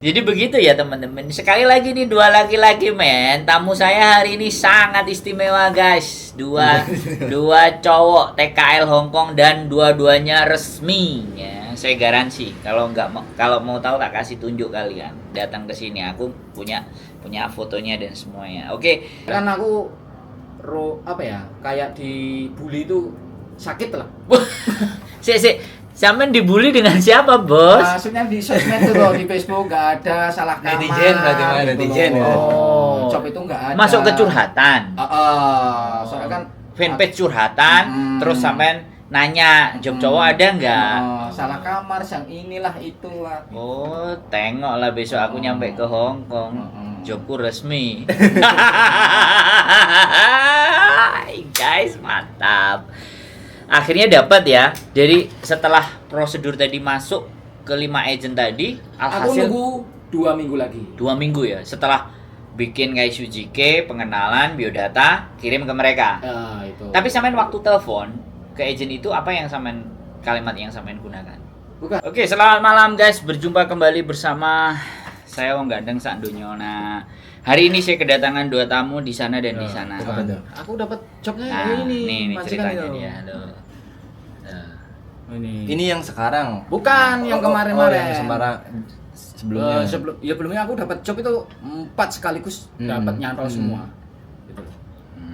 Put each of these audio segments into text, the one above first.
Jadi begitu ya teman-teman. Sekali lagi nih dua laki-laki men. Tamu saya hari ini sangat istimewa guys. Dua cowok TKL Hongkong dan dua-duanya resmi ya. Saya garansi kalau mau tahu tak kasih tunjuk kalian. Datang ke sini aku punya fotonya dan semuanya. Oke. Kan aku kayak dibully itu sakit lah. Sampean dibully dengan siapa, Bos? Maksudnya di sosmed itu loh, di Facebook nggak ada salah kamar. Netizen berarti mah, gitu netizen loh. ya. Job itu nggak ada. Masuk ke curhatan. Soalnya kan Fanpage curhatan, terus sampean nanya, job cowok ada nggak? salah kamar, yang inilah itulah. Oh, tengoklah besok aku nyampe ke Hong Kong. Jobku resmi. Guys, mantap. Akhirnya dapat ya. Jadi setelah prosedur tadi masuk ke 5 agent tadi, Aku alhasil nunggu 2 minggu lagi. 2 minggu ya. Setelah bikin kayak Sujike, pengenalan, biodata, kirim ke mereka. Itu. Tapi sampean waktu telepon ke agent itu apa yang kalimat yang sampean gunakan? Bukan. Oke, selamat malam guys. Berjumpa kembali bersama saya Wong Gandeng sak donya. Nah, hari ini saya kedatangan 2 tamu di sana dan di sana. Apa tuh? Aku dapat jobnya Nah, ini. ini majikan ceritanya itu. dia. Loh. Ini yang sekarang. Bukan yang kemarin-kemarin. Yang Semarang sebelumnya. Sebelumnya aku dapat job itu 4 sekaligus dapat nyantol semua. Gitu.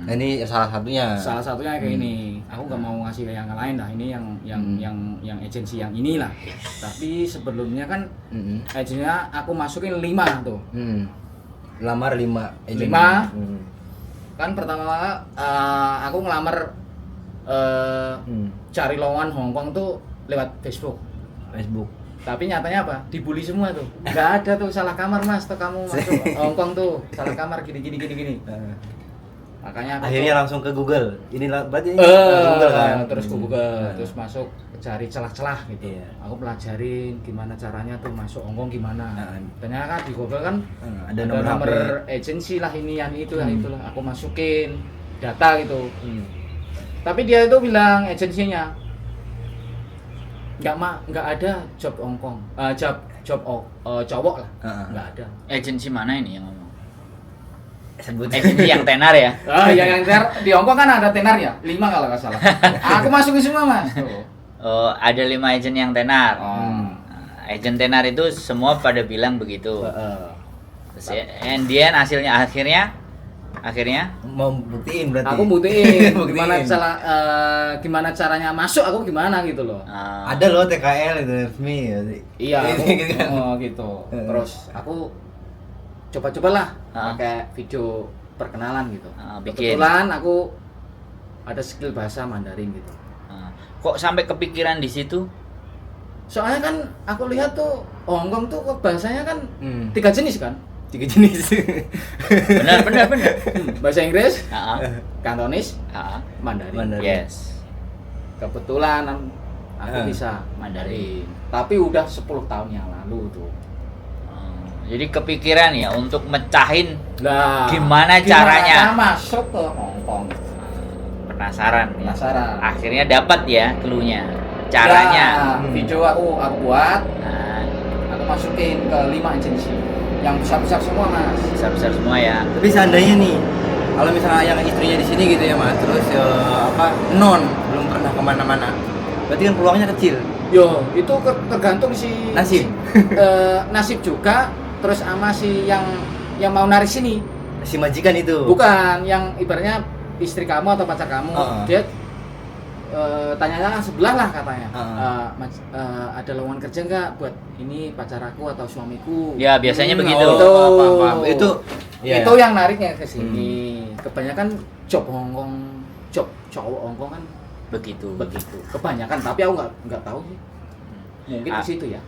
Nah, ini salah satunya. Salah satunya kayak ini. Aku nggak mau ngasih ke yang lain lah. Ini yang agensi yang inilah. Tapi sebelumnya kan agensinya aku masukin 5 tuh. Lamar 5 agent. 5. Kan pertama aku ngelamar cari lowongan Hongkong tuh lewat Facebook. Tapi nyatanya apa? Dibully semua tuh. Nggak ada tuh salah kamar mas, tuh kamu masuk Hongkong tuh salah kamar gini. Makanya aku Akhirnya langsung ke Google. Ini berarti Google kan. terus ke Google, terus masuk cari celah-celah gitu. Iya. Aku pelajarin gimana caranya tuh masuk Hongkong gimana. Nah. Ternyata kan di Google kan Ada ada nomor nomor HP. agensi lah ini yang itu lah itulah. Aku masukin data gitu. Tapi dia itu bilang agensinya nggak ada job Hongkong, cowok lah, nggak ada. Agensi mana ini yang ngomong? Sebut Agensi yang tenar ya? Yang di Hongkong kan ada tenar ya, 5 kalau nggak salah. Aku masukin semua mas. Tuh. Oh, ada 5 agent yang tenar. Agent tenar itu semua pada bilang begitu. Terus and then akhirnya mau buktiin berarti. Aku buktiin Buktiin. gimana caranya masuk, aku gimana gitu loh. Ada loh TKL itu resmi ya. Iya, aku, Gitu kan. gitu. Terus aku coba-cobalah pakai video perkenalan gitu. Bikin. Kebetulan aku ada skill bahasa Mandarin gitu. Kok sampai kepikiran di situ? Soalnya kan aku lihat tuh Hongkong tuh kok bahasanya kan 3 jenis kan. 3 jenis. Benar. Bahasa Inggris, Heeh. Kantonis, Heeh. Mandarin. Yes. Kebetulan aku bisa Mandarin. Tapi udah 10 tahun yang lalu tuh. Jadi kepikiran ya untuk mecahin Lah, gimana caranya? masuk ke Hongkong? Penasaran. Penasaran. Akhirnya dapat ya clue-nya. Caranya. Nah, video aku buat, Nah, aku masukin ke 5 agensi. Yang besar-besar semua, Mas. besar-besar semua ya. Tapi seandainya nih, kalau misalnya yang istrinya di sini gitu ya mas, terus belum pernah kemana-mana, berarti kan peluangnya kecil. Yo, itu tergantung si Nasib. nasib juga, terus sama si yang mau narik sini. Si majikan itu. Bukan yang ibaratnya istri kamu atau pacar kamu. Dia tanyanya sebelah lah katanya. Ada lowongan kerja nggak buat ini pacar aku atau suamiku? Ya, biasanya begitu. Paham. Itu Itu yang nariknya ke sini. Kebanyakan job Hongkong, job cowok Hongkong kan Begitu. kebanyakan, tapi aku nggak tahu sih. Mungkin di situ ya.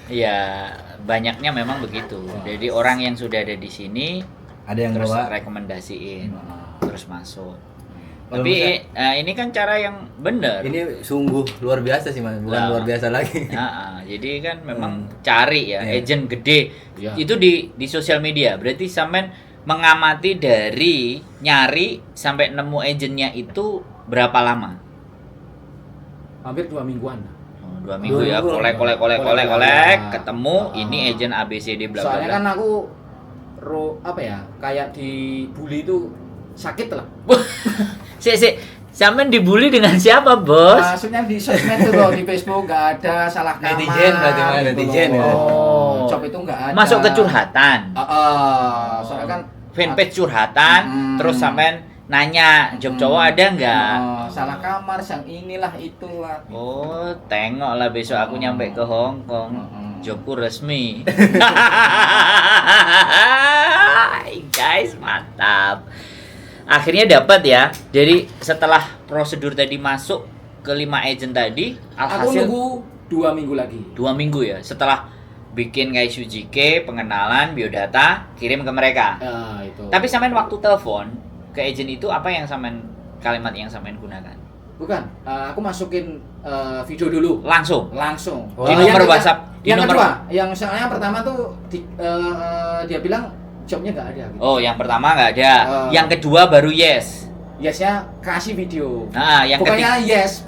Iya, banyaknya memang begitu. Jadi orang yang sudah ada di sini ada yang terus bawa. rekomendasiin, terus masuk. Kalau Tapi ini kan cara yang benar. Ini sungguh luar biasa sih mas, bukan Lah. luar biasa lagi. Jadi kan memang cari ya Iya. agent gede. Iya. Itu di sosial media. Berarti sampean mengamati dari nyari sampai nemu agentnya itu berapa lama? Hampir 2 mingguan. 2 minggu ya, kolek, ketemu ini agent ABCD bla bla Soalnya bla. kan aku apa ya, kayak dibully itu sakit lah. Sik, sampean dibully dengan siapa, Bos? Maksudnya di sosmed tuh loh, di Facebook nggak ada salah kamar. Netizen berarti mah, gitu netizen loh. ya. Job itu nggak ada. Masuk ke curhatan. Soalnya kan Fanpage curhatan, terus sampean nanya, job cowok ada nggak? salah kamar, yang inilah itulah. Oh, tengok lah besok aku nyampe ke Hong Kong. Jobku resmi. Guys, mantap. Akhirnya dapat ya. Jadi setelah prosedur tadi masuk ke 5 agent tadi, Aku alhasil nunggu 2 minggu lagi. 2 minggu ya. Setelah bikin kayak Sujike, pengenalan, biodata, kirim ke mereka. Itu. Tapi sampean waktu telepon ke agent itu apa yang kalimat yang sampean gunakan? Bukan, aku masukin video dulu. Langsung. Langsung. Di nomor WhatsApp. Di Yang nomor kedua, yang soalnya pertama tuh dia bilang jobnya nggak ada. Gitu. Oh, yang pertama nggak ada. Yang kedua baru yes. Yesnya kasih video. Nah, yang bukannya yes.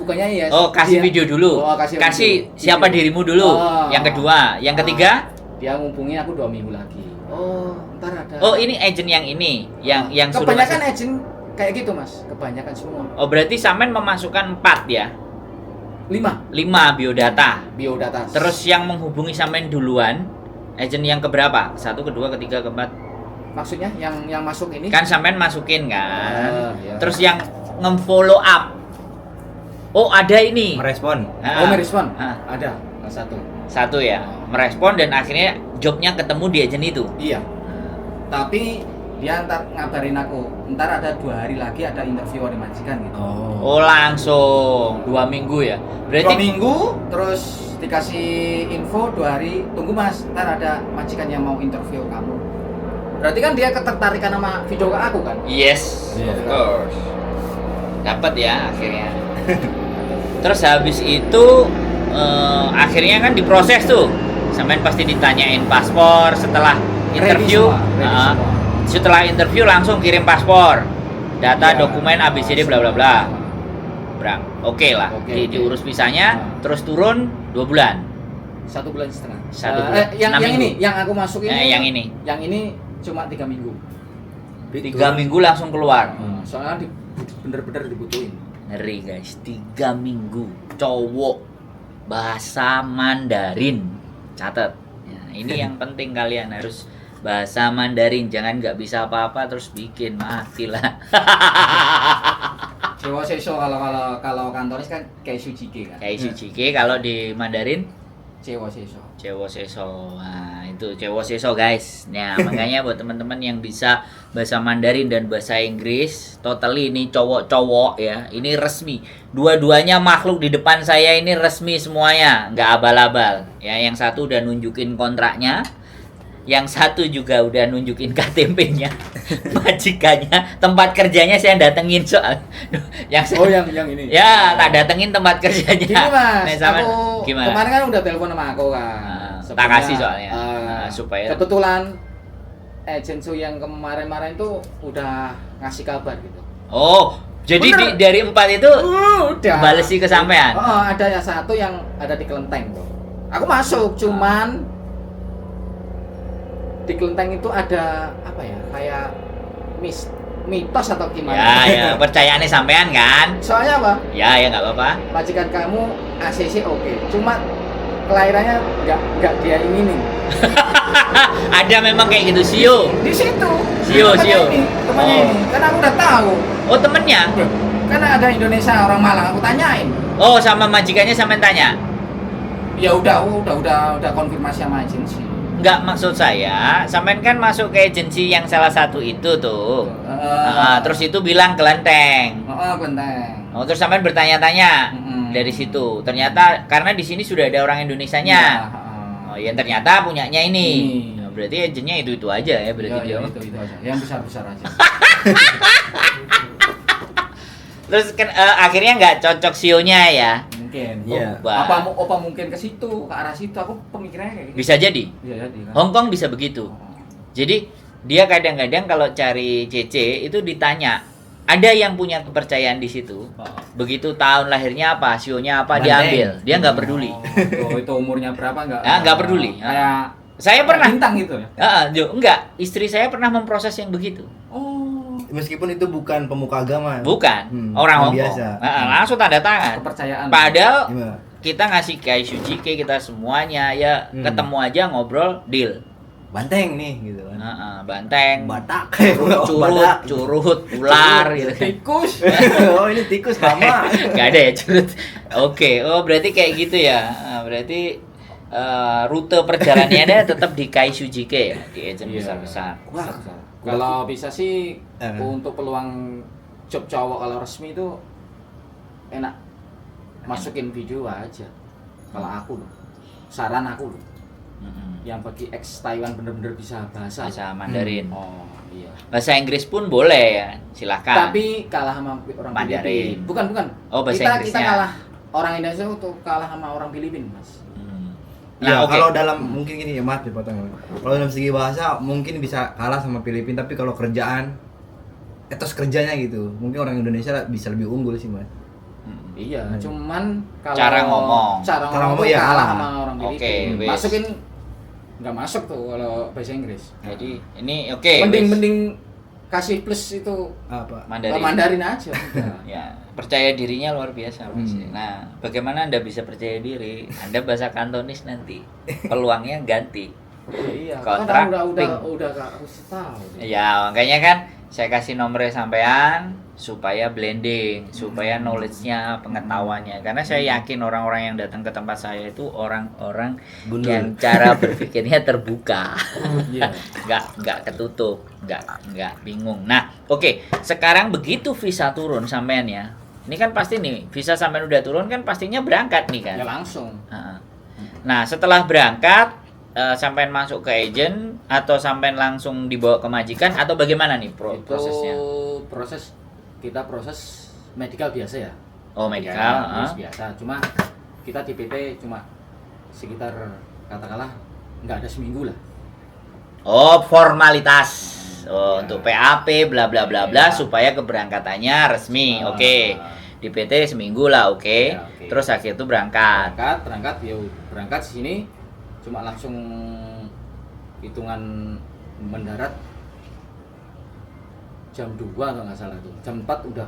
Oh, kasih Dia- video dulu. kasih video. Siapa dirimu dulu. Yang kedua, yang ketiga. Dia ngumpulin aku 2 minggu lagi. Oh, ntar ada. Oh, ini agent yang ini, yang suruh kebanyakan kasih- agent kayak gitu, Mas. Kebanyakan semua. Oh, berarti sampean memasukkan 4 ya? 5 biodata. biodata. Terus yang menghubungi sampean duluan, agent yang keberapa? 1, kedua, ketiga, keempat. maksudnya yang masuk ini Kan sampean masukin kan. iya. Terus yang nge-follow up. Oh, ada ini. Merespon. Ah. merespon. Ah. Ada satu. Satu ya, merespon dan akhirnya jobnya ketemu di agent itu. Iya. Tapi dia ntar ngabarin aku, ntar ada 2 hari lagi ada interview oleh majikan gitu. Oh, langsung 2 minggu ya. 2 Berarti minggu terus dikasih info 2 hari, tunggu Mas, ntar ada majikan yang mau interview kamu. Berarti kan dia ketertarikan sama video ke aku kan? yes, Iya. of course. Dapat ya akhirnya. Terus habis itu akhirnya kan diproses tuh. Sampean pasti ditanyain paspor setelah interview. Ready Heeh. semua. Setelah interview langsung kirim paspor. Data, Ya. dokumen ABCD bla bla bla. Oke lah. Oke. Diurus visanya, terus turun 2 bulan. 1 bulan setengah. 1 bulan. Yang 6 ini, minggu. yang aku masuk ini. Yang ini. Yang ini cuma 3 minggu. 3 minggu langsung keluar. Soalnya bener-bener dibutuhin. Ngeri guys, 3 minggu cowok bahasa Mandarin. Catat. Ya, ini yang penting kalian harus bahasa Mandarin. Jangan nggak bisa apa-apa terus bikin matilah. Dewa Seso kalau kantoris kan kayak Sujike kan. Kayak Sujike kalau di Mandarin Dewa Seso. Cewo Seso. Nah, itu Cewo Seso guys. Nah, makanya buat teman-teman yang bisa bahasa Mandarin dan bahasa Inggris, totally ini cowok-cowok ya. Ini resmi. Dua-duanya makhluk di depan saya ini resmi semuanya, nggak abal-abal. Ya, yang satu udah nunjukin kontraknya. Yang satu juga udah nunjukin KTP-nya, majikannya, tempat kerjanya saya datengin soal. Yang Oh, yang ini. ya, tak datengin tempat kerjanya. Gini Mas, Nih, sama- aku gimana? kemarin kan udah telepon sama aku kan. Tak kasih soalnya. Supaya kebetulan agensi yang kemarin-kemarin tuh udah ngasih kabar gitu. Oh, jadi Bener. dari 4 itu Udah. balesi ke sampean. Oh, ada yang satu yang ada di Kelenteng tuh. Aku masuk, cuman di Kelenteng itu ada apa ya? Kayak mitos atau gimana? Ya, percayaannya sampean kan? Soalnya apa? Ya, ya nggak apa-apa. Majikan kamu ACC oke, cuma kelahirannya nggak dia inginin. Ada memang kayak gitu, Sio. Di situ. Sio. Temannya Oh. ini, karena aku udah tahu. Oh, temennya? Karena ada Indonesia orang Malang, aku tanyain. Oh, sama majikannya sampean tanya? Ya udah konfirmasi sama agensi. Nggak, maksud saya, sampean kan masuk ke agensi yang salah satu itu tuh. Terus itu bilang Kelenteng. Kelenteng. Oh, terus sampean bertanya-tanya Mm-mm. dari situ. Ternyata karena di sini sudah ada orang Indonesianya. Oh, ya ternyata punyanya ini. Ini. Nah, berarti agennya itu aja ya berarti dia. Itu aja. Yang besar-besar aja. Terus kan akhirnya nggak cocok sionya ya. Mungkin. Iya. Apa mungkin ke situ, ke arah situ? Aku pemikirannya kayak gitu. Bisa jadi. Iya, jadi kan. Hong Kong bisa begitu. Jadi dia kadang-kadang kalau cari CC itu ditanya ada yang punya kepercayaan di situ. Begitu tahun lahirnya apa, sionya apa, diambil. Dia nggak peduli. Itu umurnya berapa nggak? Nggak peduli. Kayak Saya pernah. bintang gitu ya. Enggak. Istri saya pernah memproses yang begitu. Oh, Meskipun itu bukan pemuka agama. Bukan. Orang Hongkong. biasa. Langsung tanda tangan. kepercayaan. Padahal Gimana? kita ngasih Kai Sujike, kita semuanya ya ketemu aja ngobrol, deal. Banteng nih gitu kan. Banteng, Batak. curut, ular gitu kan. Tikus. Oh, ini tikus sama. Gak ada ya curut. Oke, berarti kayak gitu ya. Berarti rute perjalanannya tetap di Kai Sujike ya, di agent Iya. besar-besar. Wah, Kalau bisa sih Eh. untuk peluang job cowok kalau resmi itu enak masukin video aja. Kalau aku loh, saran aku loh, yang bagi ex Taiwan bener-bener bisa bahasa. Bahasa Mandarin. Oh iya. Bahasa Inggris pun boleh ya, silakan. Tapi kalah sama orang Mandarin. Filipin. Bukan. Oh, bahasa kita Inggrisnya. kalah orang Indonesia untuk kalah sama orang Filipin, Mas. Ya, Nah, oke. kalau dalam mungkin gini ya, maaf dipotong. Kalau dalam segi bahasa mungkin bisa kalah sama Filipina, tapi kalau kerjaan etos kerjanya gitu, mungkin orang Indonesia bisa lebih unggul sih, Mas. Iya, cuman kalau Cara ngomong. cara Cara ngomong ngomong tuh ya kalah kalah. sama orang Oke, Filipin. wes. Masukin nggak masuk tuh kalau bahasa Inggris. Jadi ini oke. Mending kasih plus itu Apa? Mandarin. Mandarin aja. udah. Ya, percaya dirinya luar biasa Mas. Nah, bagaimana Anda bisa percaya diri? Anda bahasa Kantonis nanti. Peluangnya ganti. Iya, Kontrak kan pink. udah harus tahu. Ya, makanya kan saya kasih nomornya sampean supaya blending, supaya knowledge-nya, pengetahuannya. Karena saya yakin orang-orang yang datang ke tempat saya itu orang-orang Gundul. yang cara berpikirnya terbuka. Iya. nggak ketutup, nggak bingung. Nah, oke, sekarang begitu visa turun sampean ya. Ini kan pasti nih, visa sampean udah turun kan pastinya berangkat nih kan. Ya langsung. Nah, setelah berangkat sampean masuk ke agent atau sampean langsung dibawa ke majikan atau bagaimana nih prosesnya? Kita proses medical biasa ya. Oh, medical, Ya, biasa. Cuma kita di PT cuma sekitar katakanlah nggak ada seminggu lah. Oh, formalitas. Oh, Ya. untuk PAP bla bla bla bla Ya. supaya keberangkatannya resmi. Oke. Di PT seminggu lah, oke. Ya, oke. Terus akhir itu berangkat. Berangkat sini cuma langsung hitungan mendarat jam 2 kalau nggak salah tuh. Jam 4 udah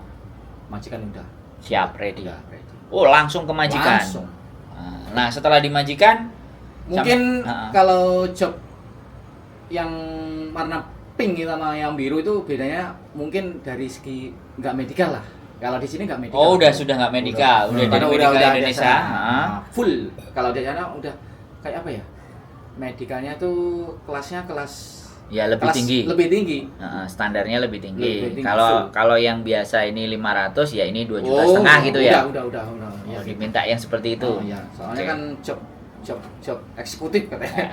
majikan udah. Siap, ready. Udah ready. Oh, langsung ke majikan. Langsung. Nah, setelah di majikan Mungkin Sama- kalau job yang warna pink sama yang biru itu bedanya mungkin dari segi nggak medikal lah. Kalau di sini nggak medikal. Oh, udah sudah nggak medikal, udah Karena jadi medikal ada Indonesia. sana. Full. Kalau di sana udah kayak apa ya? Medikalnya tuh kelasnya kelas Ya lebih tinggi. Lebih tinggi. Standarnya lebih tinggi. Lebih tinggi, Kalau full. kalau yang biasa ini 500 ya ini 2,5 juta gitu ya. Udah. Oh, diminta yang seperti itu. Oh, iya. Soalnya Oke. kan job eksekutif katanya.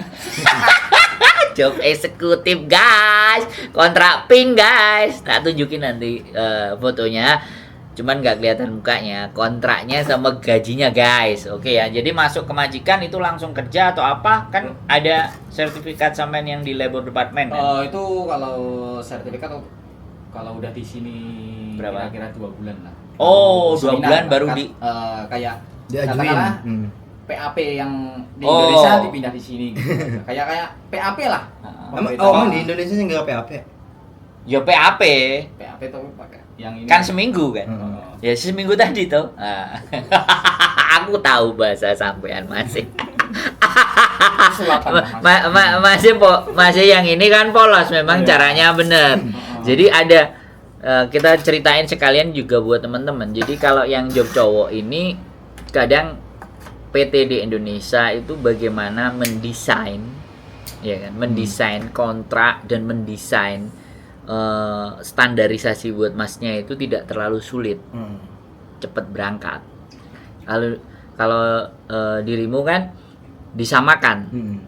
Job eksekutif guys, kontrak pink guys. Tak tunjukin nanti fotonya. Cuman nggak kelihatan mukanya, kontraknya sama gajinya guys. Oke ya. Jadi masuk ke majikan itu langsung kerja atau apa? Kan ada sertifikat sampean yang di labor department kan? Oh, itu kalau sertifikat kalau udah di sini Berapa? kira-kira 2 bulan lah. Oh, 2 Seminar, bulan baru kan, di kayak Diajuin. katakanlah PAP yang di Indonesia dipindah di sini gitu. kayak PAP lah. Emang di Indonesia nggak PAP? ya PAP. PAP tuh pakai yang ini. Kan seminggu kan? Oh. Ya seminggu tadi tuh. Aku tahu bahasa sampean masih. Sulapan lah, Mas. Masih yang ini kan polos memang Iya. caranya bener. Jadi ada kita ceritain sekalian juga buat teman-teman. Jadi kalau yang job cowok ini kadang PT di Indonesia itu bagaimana mendesain, ya kan, mendesain kontrak dan mendesain standarisasi buat masnya itu tidak terlalu sulit, cepat berangkat. Kalau dirimu kan disamakan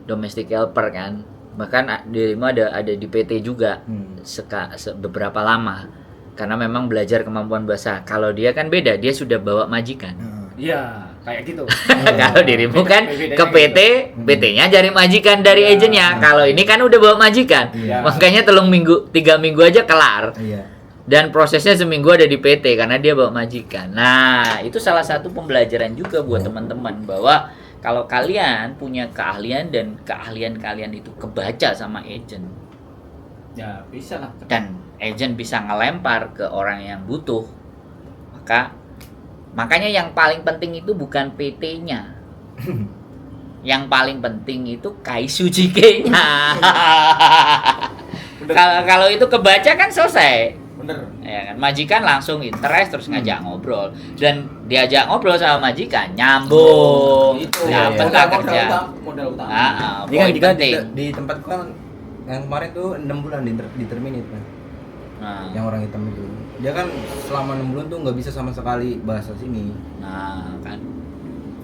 domestic helper kan, bahkan dirimu ada di PT juga beberapa lama karena memang belajar kemampuan bahasa. Kalau dia kan beda, dia sudah bawa majikan. Iya, kayak gitu. Kalau dirimu kan Bedanya ke PT, PT-nya cari majikan dari Iya. agennya. Kalau ini kan udah bawa majikan, Iya. makanya 3 minggu aja kelar. Iya. Dan prosesnya seminggu ada di PT karena dia bawa majikan. Nah, itu salah satu pembelajaran juga buat teman-teman bahwa kalau kalian punya keahlian dan keahlian kalian itu kebaca sama agent, Ya bisa lah. dan agent bisa ngelempar ke orang yang butuh, makanya yang paling penting itu bukan PT-nya. Yang paling penting itu Kaisu Jike-nya. Kalau itu kebaca kan selesai. Bener. Ya kan, majikan langsung interest terus ngajak ngobrol, dan diajak ngobrol sama majikan nyambung, Itu dapet iya. lah kerja. Modal utama. Ini kan Poin juga penting. di tempat kan yang kemarin tuh 6 bulan di terminate kan. Nah, Yang orang hitam itu. Dia kan selama 6 bulan tuh nggak bisa sama sekali bahasa sini. kan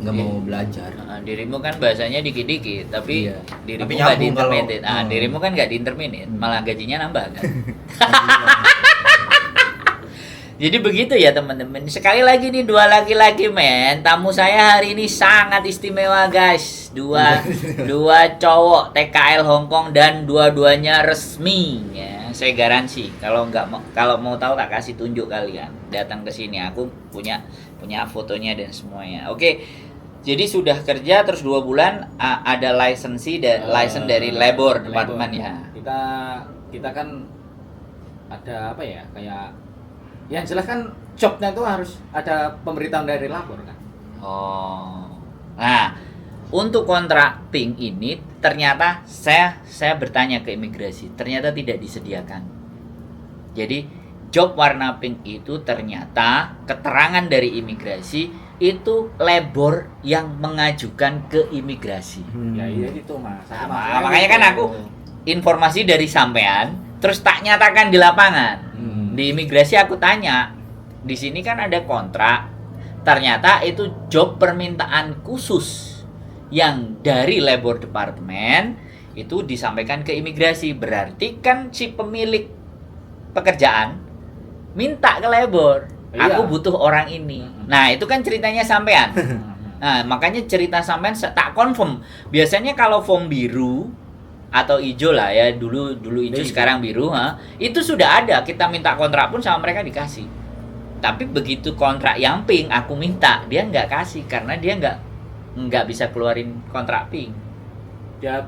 Nggak Iya. mau belajar. Dirimu kan bahasanya dikit-dikit, tapi Iya. dirimu Tapi nggak di nyambung kalau- intermediate. Dirimu kan nggak di intermediate, malah gajinya nambah kan. Jadi begitu ya teman-teman. Sekali lagi nih, dua laki-laki men. Tamu saya hari ini sangat istimewa guys. Dua cowok TKL Hongkong dan dua-duanya resmi ya. Saya garansi kalau mau tahu tak kasih tunjuk kalian. Datang ke sini, aku punya fotonya dan semuanya. Oke. Jadi sudah kerja terus 2 bulan ada license dari labor department ya. Kita kan ada apa ya, kayak yang jelas kan jobnya itu harus ada pemberitahuan dari labor kan. Oh. Nah, untuk kontrak pink ini ternyata saya bertanya ke imigrasi, ternyata tidak disediakan. Jadi job warna pink itu ternyata keterangan dari imigrasi itu labor yang mengajukan ke imigrasi. Ya iya itu mas. Makanya kan aku informasi dari sampean terus tak nyatakan di lapangan. Di imigrasi aku tanya, di sini kan ada kontrak, ternyata itu job permintaan khusus yang dari labor department itu disampaikan ke imigrasi, berarti kan si pemilik pekerjaan minta ke labor, Iya. aku butuh orang ini. Nah itu kan ceritanya sampean. Nah makanya cerita sampean tak confirm. Biasanya kalau form biru atau hijau lah ya, dulu hijau sekarang biru, itu sudah ada, kita minta kontrak pun sama mereka dikasih. Tapi begitu kontrak yang pink aku minta, dia nggak kasih karena dia nggak bisa keluarin kontrak pink. Dia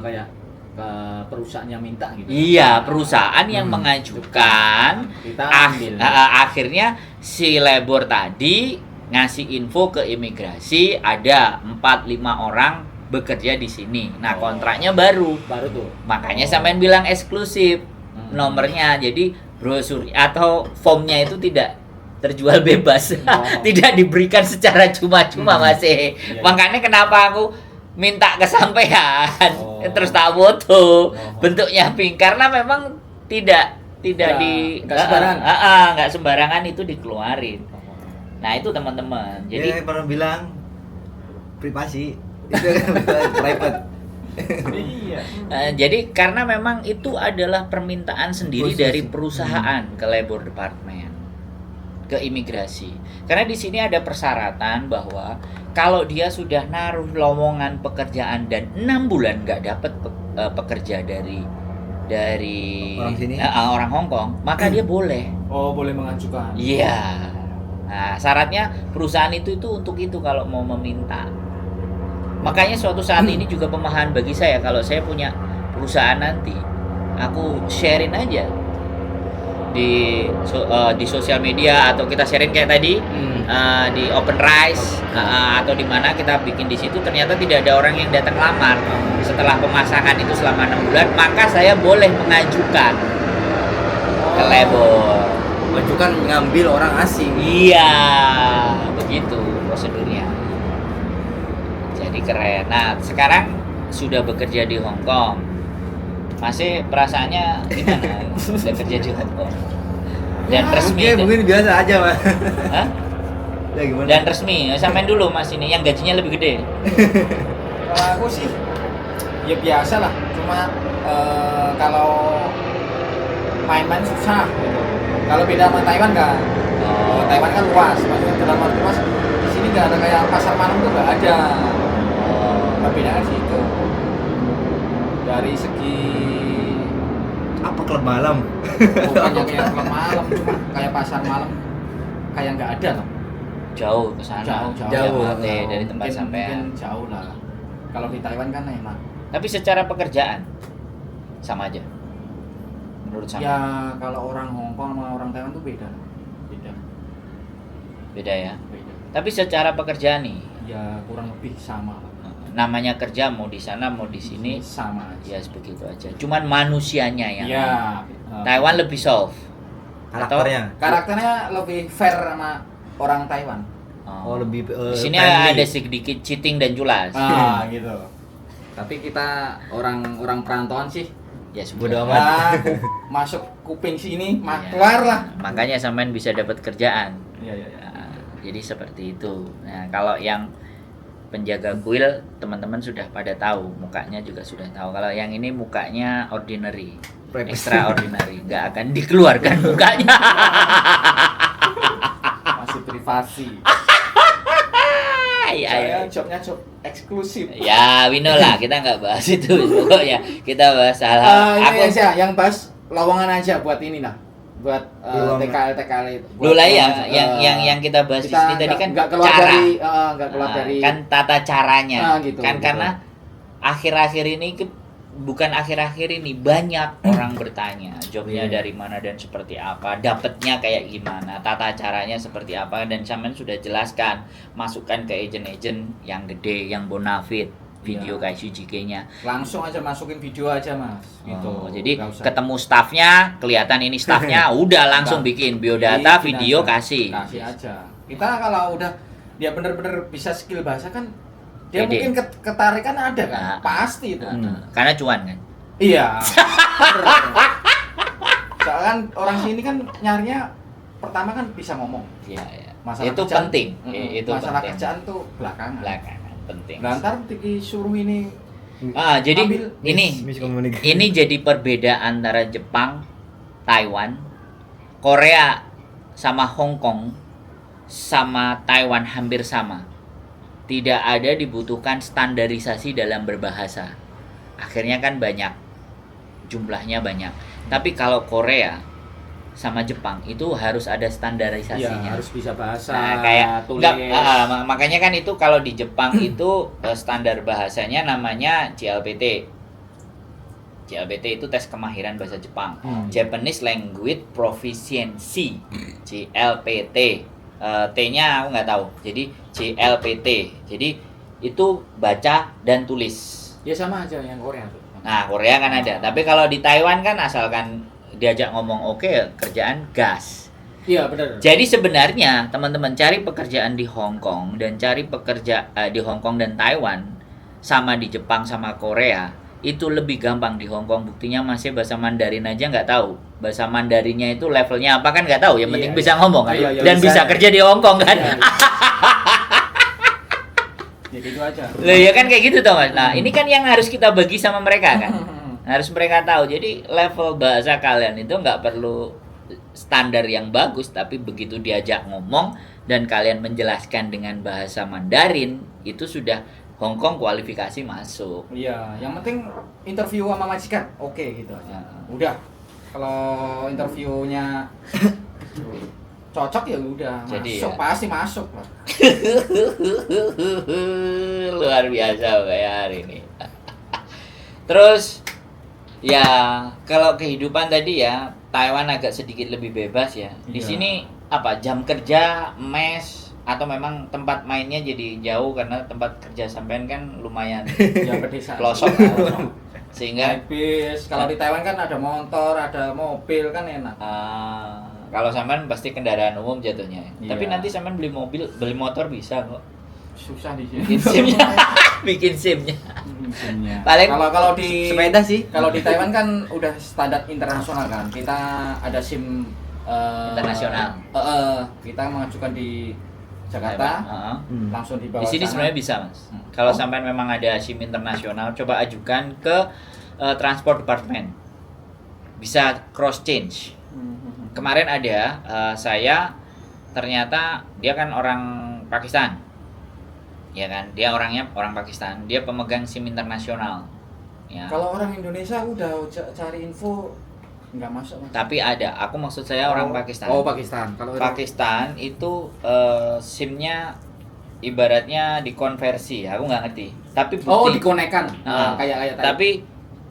kayak ke perusahaan yang minta gitu. Iya, perusahaan yang mengajukan. Kita ambil. Akhirnya si labor tadi ngasih info ke imigrasi ada 4-5 orang bekerja di sini. Nah, kontraknya baru tuh. Makanya sampean bilang eksklusif nomornya. Jadi brosur atau formnya itu tidak terjual bebas, tidak diberikan secara cuma-cuma masih. Iya. Makanya kenapa aku minta ke sampean, terus tak foto, bentuknya pink karena memang tidak nggak sembarangan itu dikeluarin. Nah itu teman-teman. Jadi Dia pernah bilang privasi itu private. Iya. Jadi karena memang itu adalah permintaan sendiri Khusus. dari perusahaan ke labor department, ke imigrasi. Karena di sini ada persyaratan bahwa kalau dia sudah naruh lowongan pekerjaan dan 6 bulan nggak dapat pekerja dari Orang sini? orang Hongkong, maka dia boleh. Oh, boleh mengajukan. Iya. Nah, syaratnya perusahaan itu untuk itu kalau mau meminta. Makanya suatu saat ini juga pemahaman bagi saya kalau saya punya perusahaan nanti, aku sharein aja di sosial media atau kita sharein kayak tadi di Open Rice atau di mana kita bikin di situ, ternyata tidak ada orang yang datang lamar setelah pemasangan itu selama 6 bulan, maka saya boleh mengajukan ke labor. Mengajukan ngambil orang asing. Iya, begitu prosedurnya. Jadi keren. Nah, sekarang sudah bekerja di Hong Kong. Masih perasaannya gimana? Sudah kerja di Hong Kong. Dan resmi. Mungkin biasa aja, Mas. Hah? Ya gimana? Dan resmi. Sampai dulu Mas ini yang gajinya lebih gede. Kalau aku sih ya biasa lah. Cuma kalau main-main susah. Kalau beda sama Taiwan kan. Taiwan kan luas, maksudnya dalam arti luas. Di sini nggak ada kayak pasar malam tuh nggak ada. Perbedaan sih itu. Dari segi apa klub malam. Bukannya kayak klub malam, cuma kayak pasar malam kayak nggak ada loh. Jauh ke sana. Jauh. Dari tempat Mungkin sampean. jauh lah. Kalau di Taiwan kan enak. Tapi secara pekerjaan sama aja. Menurut Ya saya. kalau orang Hong Kong sama orang Taiwan tuh beda. Beda ya. Beda. Tapi secara pekerjaan nih, Ya kurang lebih sama lah. namanya kerja mau di sana mau di sini Sama aja. ya begitu aja. Cuman manusianya yang Ya. Taiwan lebih soft. Karakternya. lebih fair sama orang Taiwan. Oh, lebih Di sini friendly. ada sedikit cheating dan culas. Gitu. Tapi kita orang perantauan sih. Ya Bodo sudah. amat. Masuk kuping sini, Iya. keluar lah. Makanya sampean bisa dapat kerjaan. Iya. Nah, jadi seperti itu. Nah, kalau yang penjaga kuil teman-teman sudah pada tahu, mukanya juga sudah tahu. Kalau yang ini mukanya ordinary, extraordinary, nggak akan dikeluarkan mukanya. Masih privasi. Ya, Saya jobnya job eksklusif. ya, we know lah, kita nggak bahas itu pokoknya. Kita bahas hal Ini aja yang bahas lowongan aja buat ini lah. Buat TKL itu. Lu lah ya, yang kita bahas di sini tadi kan nggak keluar cara. dari Kan tata caranya. Gitu, kan gitu. karena akhir-akhir ini bukan akhir-akhir ini banyak orang bertanya jobnya Iya. dari mana dan seperti apa, dapatnya kayak gimana, tata caranya seperti apa, dan Samen sudah jelaskan, masukkan ke agent-agent yang gede, yang bonafit, video Iya. kayak Sujike-nya. langsung aja masukin video aja mas. Gitu. Oh, jadi Nggak usah. ketemu staffnya, kelihatan ini staffnya, udah langsung Nggak. bikin biodata, Bikin video aja. kasih. Kasih aja. Kita kalau udah dia bener-bener bisa skill bahasa kan dia Pede. mungkin ketarikan ada kan, Nah. pasti itu. Karena cuan kan. Iya. Soalnya kan orang sini kan nyarinya pertama kan bisa ngomong. Iya, iya. Masalah Itu kerjaan- penting. Mm-mm. Itu masalah penting. kerjaan tuh belakangan. Belakangan penting. Nah, ntar disuruh ini Jadi ambil miskomunikasi. ini jadi perbedaan antara Jepang, Taiwan, Korea sama Hong Kong sama Taiwan hampir sama. Tidak ada dibutuhkan standarisasi dalam berbahasa. Akhirnya kan banyak. Jumlahnya banyak. Tapi kalau Korea sama Jepang itu harus ada ya standarisasinya. harus bisa bahasa, Nah, kayak tulis. makanya kan itu kalau di Jepang itu standar bahasanya namanya JLPT. JLPT itu tes kemahiran bahasa Jepang. Japanese Language Proficiency. JLPT. T-nya aku nggak tahu. Jadi JLPT. Jadi itu baca dan tulis. Ya sama aja yang Korea tuh. Nah, Korea kan ada. Tapi kalau di Taiwan kan asalkan diajak ngomong oke, kerjaan gas. Iya benar. Jadi sebenarnya teman-teman cari pekerjaan di Hong Kong dan cari di Hong Kong dan Taiwan sama di Jepang sama Korea itu lebih gampang di Hong Kong. Buktinya masih bahasa Mandarin aja nggak tahu. Bahasa Mandarinnya itu levelnya apa kan nggak tahu. Yang penting Iya, bisa iya. ngomong kan. Iya, iya, Dan bisa kerja di Hong Kong kan. Iya. Ya gitu aja. Loh ya kan kayak gitu toh Mas. Nah, ini kan yang harus kita bagi sama mereka kan. Harus mereka tahu. Jadi level bahasa kalian itu nggak perlu standar yang bagus, tapi begitu diajak ngomong dan kalian menjelaskan dengan bahasa Mandarin, itu sudah Hong Kong kualifikasi masuk. Iya, yang penting interview sama majikan. Oke gitu aja. Udah. Kalau interviewnya cocok ya udah, Jadi masuk ya. pasti masuk lah. Luar biasa kayak hari ini. Terus ya kalau kehidupan tadi ya Taiwan agak sedikit lebih bebas ya. Di Iya. sini apa jam kerja, mes atau memang tempat mainnya jadi jauh karena tempat kerja sampean kan lumayan Yang pedesaan. pelosok Pelosok. sehingga Naik bis. Kalau di Taiwan kan ada motor, ada mobil kan enak. kalau sampean pasti kendaraan umum jatuhnya. Iya. Tapi nanti sampean beli mobil, beli motor bisa kok. Susah di Bikin sini. SIM-nya. Bikin SIM-nya. SIM-nya. Paling- kalau di Sepeda sih. Kalau di Taiwan kan udah standar internasional kan. Kita ada SIM Internasional. Kita mengajukan di Jakarta, Heeh. langsung dibawa Di sini sana. sebenarnya bisa Mas. Kalau Oh. sampai memang ada SIM internasional, coba ajukan ke transport department. Bisa cross change. Kemarin ada saya ternyata dia kan orang Pakistan. Ya kan, dia orangnya orang Pakistan. Dia pemegang SIM internasional. Ya. Kalau orang Indonesia udah cari info Nggak masuk. Mas. Tapi ada. Aku maksud saya orang Pakistan. Oh, Pakistan. Kalau Pakistan itu SIM-nya ibaratnya dikonversi. Aku nggak ngerti. Tapi Oh, bukti. dikonekkan. Nah, kayak tadi. tapi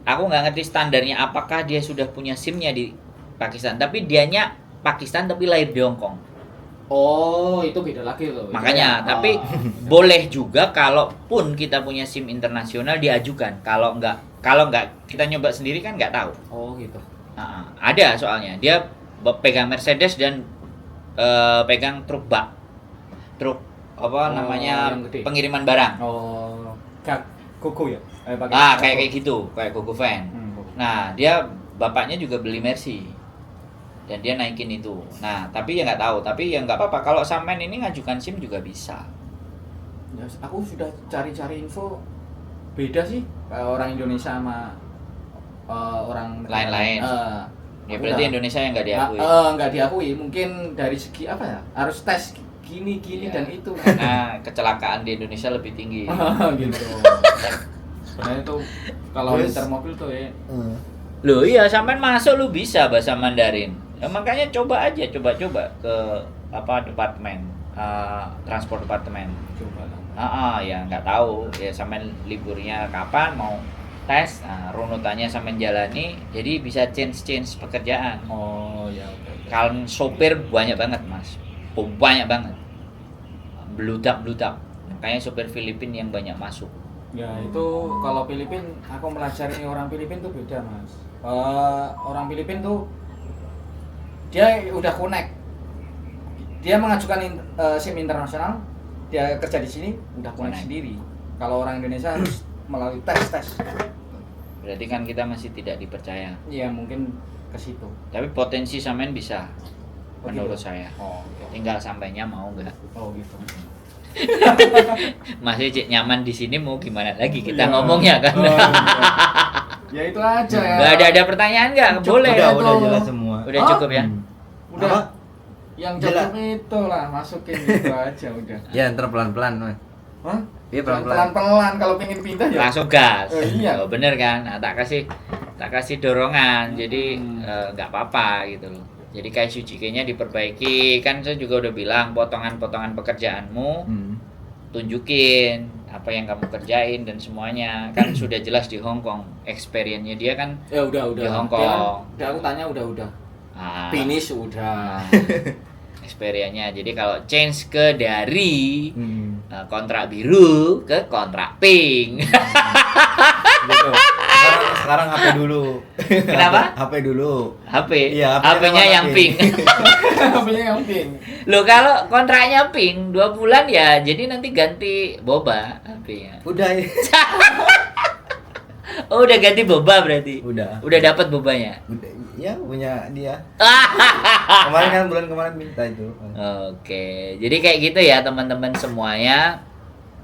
aku nggak ngerti standarnya apakah dia sudah punya SIM-nya di Pakistan. Tapi dianya Pakistan tapi lahir di Hong Kong. Oh, itu beda lagi loh. Makanya, Itu ya. tapi boleh juga kalaupun kita punya SIM internasional diajukan. Kalau nggak kita nyoba sendiri kan nggak tahu. Oh, gitu. Ada soalnya dia pegang Mercedes dan pegang truk truk apa namanya yang gede. pengiriman barang. Oh, Gogo ya? Pakai Kayak gitu, kayak GoGo Van. Gogo. Nah, dia bapaknya juga beli Mercy. Dan dia naikin itu. Nah, tapi ya nggak tahu. Tapi ya nggak apa-apa. Kalau sampean ini ngajukan SIM juga bisa. Ya, aku sudah cari-cari info beda sih orang Indonesia sama orang Lain-lain. Ya berarti udah. Indonesia yang nggak diakui. Nggak diakui. Mungkin dari segi apa ya? Harus tes gini Iya. dan itu. Karena kecelakaan di Indonesia lebih tinggi. Gitu. Sebenarnya tuh kalau Terus- inter mobil tuh ya. Loh iya, sampean masuk lu bisa bahasa Mandarin. Ya, makanya coba aja, coba-coba ke departemen transport departemen. Coba lah. Ya nggak tahu ya sampean liburnya kapan mau tes, runutannya sampean jalani, jadi bisa change pekerjaan. Oh ya oke. Kalau sopir banyak banget mas, banyak banget, bludak, makanya sopir Filipin yang banyak masuk. Ya itu kalau Filipin, aku melajari orang Filipin tuh beda mas. Orang Filipin tuh dia udah connect, dia mengajukan SIM internasional, dia kerja di sini udah connect sendiri. Kalau orang Indonesia harus melalui tes. Berarti kan kita masih tidak dipercaya. Iya mungkin ke situ. Tapi potensi sampean bisa, Oh, menurut gitu? saya. Oh, oke. Tinggal sampainya mau nggak. Oh gitu. Masih cek nyaman di sini mau gimana lagi kita Iya. ngomongnya kan? Oh, iya. Ya itu aja ya. Nggak ada pertanyaan nggak? Boleh. Udah Betul. jelas semua. Udah Hah? cukup ya. Udah. Apa? Yang Jelas. cocok itu lah, masukin gitu aja udah. Ya, ntar pelan-pelan, Mas. Hah? Iya, pelan-pelan. Pelan-pelan kalau pengen pindah ya. Langsung gas. Oh, iya. Oh, bener kan? Nah, tak kasih dorongan. Jadi Hmm. nggak apa-apa gitu loh. Jadi kayak Sujike-nya diperbaiki. Kan saya juga udah bilang potongan-potongan pekerjaanmu tunjukin apa yang kamu kerjain dan semuanya. Kan sudah jelas di Hong Kong. Experience-nya dia kan Ya udah. Di Hong Dia kan- Kong. Udah aku tanya udah. ah, Finish udah. experience-nya. Jadi kalau change ke dari Hmm. kontrak biru ke kontrak pink. Gitu. Sekarang HP dulu. Kenapa? HP dulu. HP. Iya, HP-nya yang pink. Apanya yang pink? Loh kalau kontraknya pink 2 bulan ya, jadi nanti ganti boba HP-nya. Udah ya. Oh, udah ganti boba berarti. Udah. Udah dapat bobanya. Udah. Ya, punya dia. Kemarin kan bulan kemarin minta itu. Oke. Jadi kayak gitu ya teman-teman semuanya.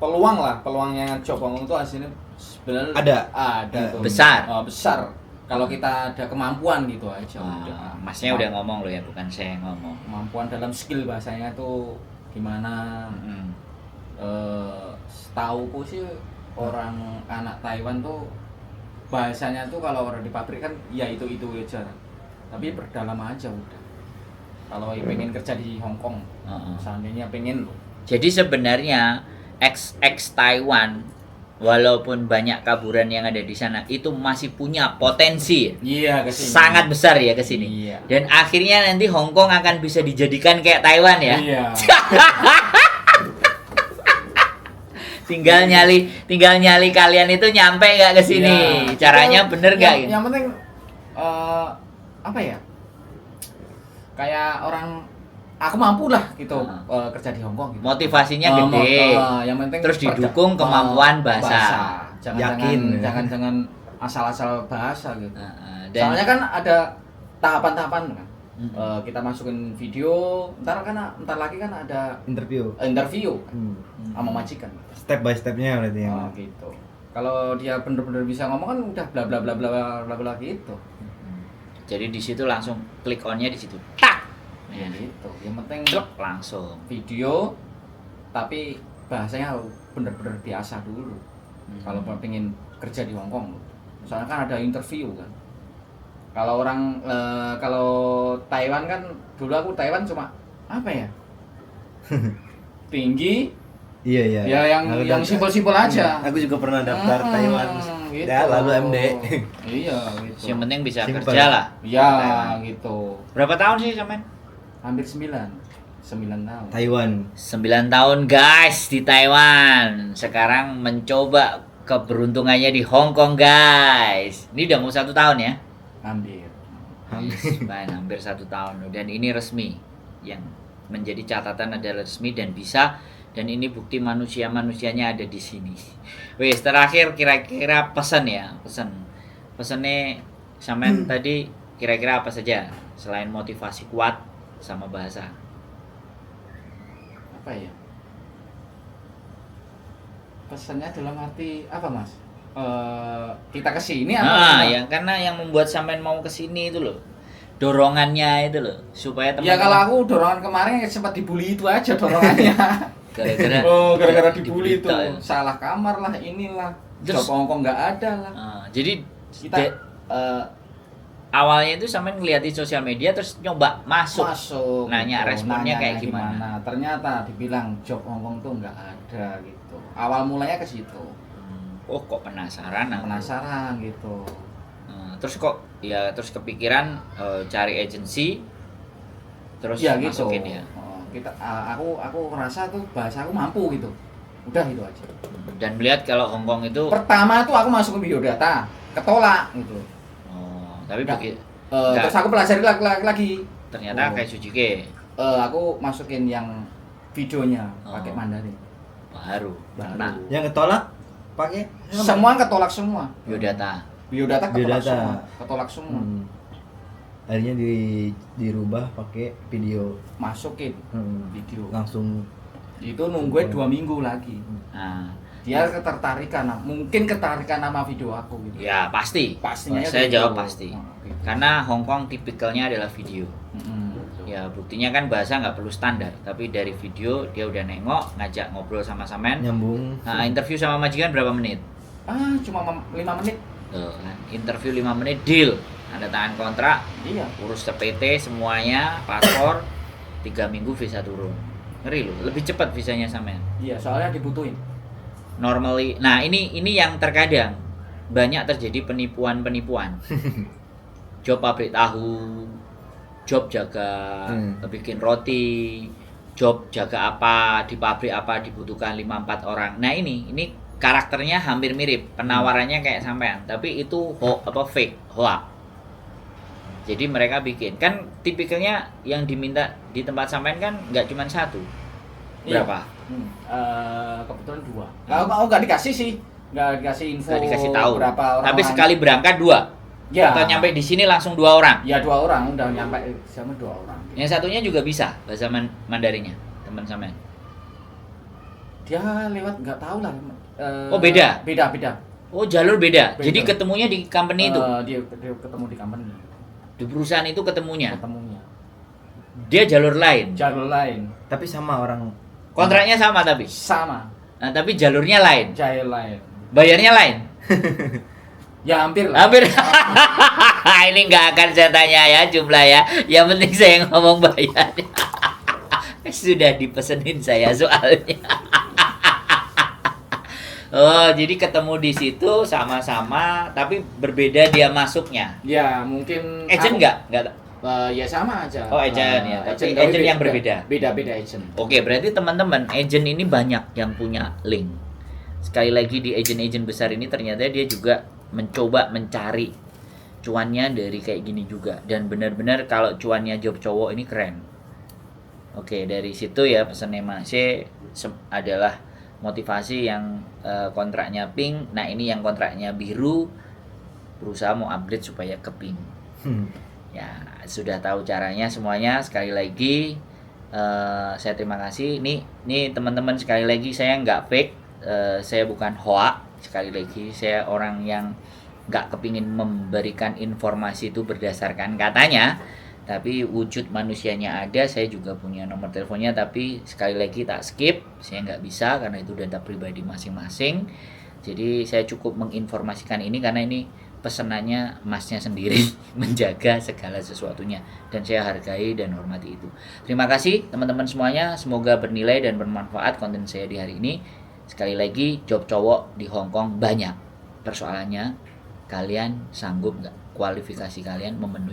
Peluangnya job ngomong itu hasilnya sebenarnya ada tuh. Besar. Besar. Kalau kita ada kemampuan gitu aja udah. Masnya udah ngomong loh ya, bukan saya yang ngomong. Kemampuan dalam skill bahasanya tuh gimana? Mm. Setauku sih orang anak Taiwan tuh bahasanya tuh kalau orang di pabrik kan ya itu aja. Tapi berdalam aja udah. Kalau pengen kerja di Hong Kong, seandainya pengen loh. Jadi sebenarnya ex Taiwan walaupun banyak kaburan yang ada di sana itu masih punya potensi Iya kesini. sangat besar ya ke sini. Iya. Dan akhirnya nanti Hong Kong akan bisa dijadikan kayak Taiwan ya. Iya. tinggal nyali kalian itu nyampe nggak ke sini. Iya. Caranya Itu bener nggak? Yang penting apa ya? Kayak orang aku mampu lah gitu kerja di Hong Kong gitu. Motivasinya gede. Yang penting Terus didukung kemampuan bahasa. Yakin. Jangan asal-asal bahasa gitu. Dan Soalnya kan ada tahapan-tahapan kan. Kita masukin video, ntar lagi kan ada Interview. interview sama majikan. Step by stepnya berarti ya. Gitu. Kalau dia bener-bener bisa ngomong kan udah bla bla bla bla bla bla gitu. jadi di situ langsung klik on-nya di situ. Tak. Ya gitu. Yang penting Clek, langsung. video tapi bahasanya harus bener-bener diasah dulu. Kalau pengen kerja di Hong Kong. Soalnya kan ada interview kan. Kalau Taiwan kan dulu aku Taiwan cuma apa ya? Tinggi, Iya. ya yang simpel-simpel aja. Aku juga pernah daftar Taiwan. Gitu. Ya, lalu MD. Iya, gitu. Yang penting bisa Simple. kerja lah. Ya, Taiwan. gitu. Berapa tahun sih sampean? Hampir 9 tahun. Taiwan. 9 tahun guys di Taiwan. Sekarang mencoba keberuntungannya di Hong Kong guys. Ini udah mau 1 tahun ya? Hampir. Yes, hampir 1 tahun. Dan ini resmi. Yang menjadi catatan adalah resmi dan bisa. Dan ini bukti manusianya ada di sini. Wes terakhir kira-kira pesan ya, pesannya sampean tadi kira-kira apa saja selain motivasi kuat sama bahasa. Apa ya? Pesannya dalam arti apa, Mas? Kita kesini Nah, ya karena yang membuat sampean mau kesini itu loh. Dorongannya itu loh supaya teman-teman. Ya kalau aku dorongan kemarin sempat dibully itu aja dorongannya. gara-gara dibully itu. diberita ya. Salah kamar lah, inilah. Terus- Job Hongkong nggak ada lah. Jadi Kita awalnya itu sampean ngeliat di sosial media terus nyoba masuk. Nanya gitu. responnya Nanya kayak gimana. Ternyata dibilang job Hongkong tuh nggak ada gitu. Awal mulanya ke situ. Oh kok penasaran aku. Penasaran gitu. Terus kok ya terus kepikiran cari agensi terus Ya gitu. masukin ya. Aku ngerasa tuh bahasa aku mampu gitu. Udah itu aja. Dan melihat kalau Hong Kong itu Pertama tuh aku masuk ke biodata, ketolak gitu. tapi Nggak. begitu Terus aku pelajari lagi. ternyata kayak Sujike Aku masukin yang videonya pakai Oh. Mandarin. baru. Nah, Yang ketolak pakai Semua ketolak semua. biodata. Biodata ketolak Biodata. semua. Ketolak semua. Akhirnya dirubah pakai video. Masukin video. Langsung Itu nungguin 2 minggu lagi. Nah, Dia mungkin ketertarikan nama video aku gitu. ya pasti. Pastinya Saya gitu. jawab pasti. Gitu. Karena Hong Kong tipikalnya adalah video. Mm-mm. Ya buktinya kan bahasa nggak perlu standar, tapi dari video dia udah nengok, ngajak ngobrol sama samen. nyambung. Nah, interview sama majikan berapa menit? Cuma 5 menit. Tuh kan, interview 5 menit deal. Ada tangan kontrak, Iya. urus TPT semuanya, paspor, 3 minggu visa turun. Ngeri loh, lebih cepat visanya samen. Iya, soalnya dibutuhin. Normally, nah ini yang terkadang banyak terjadi penipuan. Job pabrik tahu, job jaga bikin roti, job jaga apa di pabrik apa dibutuhkan 5-4 orang. Nah ini karakternya hampir mirip, penawarannya kayak sampean, tapi itu fake, hoax. Jadi mereka bikin, kan tipikalnya yang diminta di tempat sampean kan nggak cuma satu. Berapa? Kebetulan 2. Aku nggak dikasih sih, nggak dikasih info. Nggak dikasih tahu. Berapa orang. Tapi sekali berangkat 2. Ya. Atau nyampe di sini langsung 2 orang. Ya 2 orang udah nyampe sama 2 orang. Yang satunya juga bisa bahasa Mandarinnya, teman sampean. Dia lewat nggak tahu lah. Oh, beda? Beda. Oh, jalur beda. Beda. Jadi ketemunya di company itu. Dia ketemu di company. Di perusahaan itu ketemunya. Ketemunya. Dia jalur lain. Jalur lain. Tapi sama orang. Kontraknya sama tapi. Sama. Nah, tapi jalurnya lain. Jalur lain. Bayarnya lain. Ya hampir lah. Hampir. Ini nggak akan saya tanya ya jumlah ya. Yang penting saya ngomong bayar. Sudah dipesenin saya soalnya. Oh, jadi ketemu di situ sama-sama, tapi berbeda dia masuknya. Ya mungkin. Agent nggak? Nggak. Ya sama aja. Oh, agent ya. Tapi agent yang berbeda. Beda agent. Oke, berarti teman-teman, agent ini banyak yang punya link. Sekali lagi di agent-agent besar ini ternyata dia juga mencoba mencari cuannya dari kayak gini juga. Dan benar-benar kalau cuannya job cowok ini keren. Oke, dari situ ya pesannya Mas adalah motivasi yang kontraknya pink. Nah, ini yang kontraknya biru, berusaha mau upgrade supaya ke pink. Ya, sudah tahu caranya semuanya. Sekali lagi saya terima kasih. Ini teman-teman, sekali lagi saya nggak fake, saya bukan hoax. Sekali lagi saya orang yang nggak kepingin memberikan informasi itu berdasarkan katanya, tapi wujud manusianya ada. Saya juga punya nomor teleponnya, tapi sekali lagi tak skip, saya nggak bisa karena itu data pribadi masing-masing. Jadi saya cukup menginformasikan ini karena ini pesenannya masnya sendiri menjaga segala sesuatunya, dan saya hargai dan hormati itu. Terima kasih teman-teman semuanya, semoga bernilai dan bermanfaat konten saya di hari ini. Sekali lagi, job cowok di Hong Kong banyak. Persoalannya kalian sanggup nggak, kualifikasi kalian memenuhi